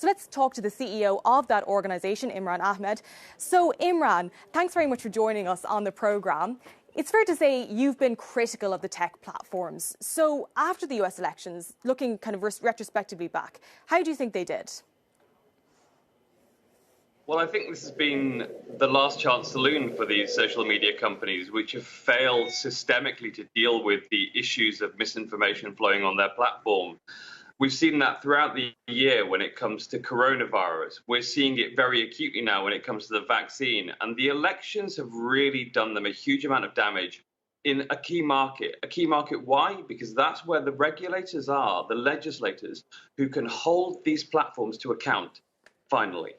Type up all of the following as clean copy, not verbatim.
So let's talk to the CEO of that organisation, Imran Ahmed. So Imran, thanks very much for joining us on the programme. It's fair to say you've been critical of the tech platforms. So after the US elections, looking kind of retrospectively back, how do you think they did? Well, I think this has been the last chance saloon for these social media companies, which have failed systemically to deal with the issues of misinformation flowing on their platform. We've seen that throughout the year when it comes to coronavirus. We're seeing it very acutely now when it comes to the vaccine. And the elections have really done them a huge amount of damage in a key market. A key market, why? Because that's where the regulators are, the legislators, who can hold these platforms to account, finally.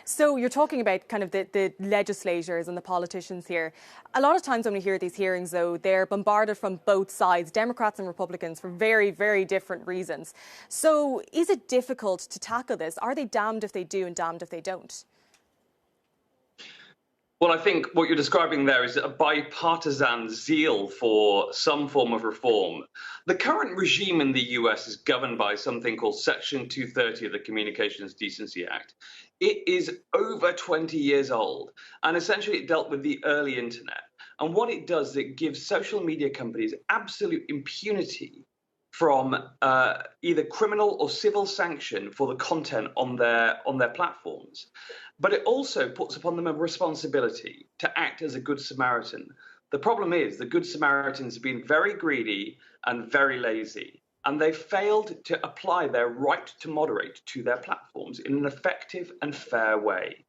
So you're talking about kind of the legislators and the politicians here. A lot of times when we hear these hearings, though, they're bombarded from both sides, Democrats and Republicans, for very, very different reasons. So is it difficult to tackle this? Are they damned if they do and damned if they don't? Well, I think what you're describing there is a bipartisan zeal for some form of reform. The current regime in the US is governed by something called Section 230 of the Communications Decency Act. It is over 20 years old, and essentially it dealt with the early internet. And what it does is it gives social media companies absolute impunity from either criminal or civil sanction for the content on their platforms. But it also puts upon them a responsibility to act as a good Samaritan. The problem is the Good Samaritans have been very greedy and very lazy, and they've failed to apply their right to moderate to their platforms in an effective and fair way.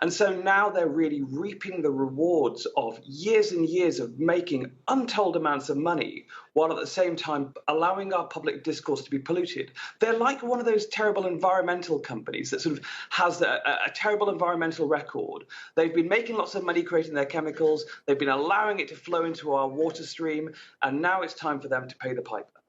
And so now they're really reaping the rewards of years and years of making untold amounts of money, while at the same time allowing our public discourse to be polluted. They're like one of those terrible environmental companies that sort of has a terrible environmental record. They've been making lots of money creating their chemicals. They've been allowing it to flow into our water stream. And now it's time for them to pay the piper.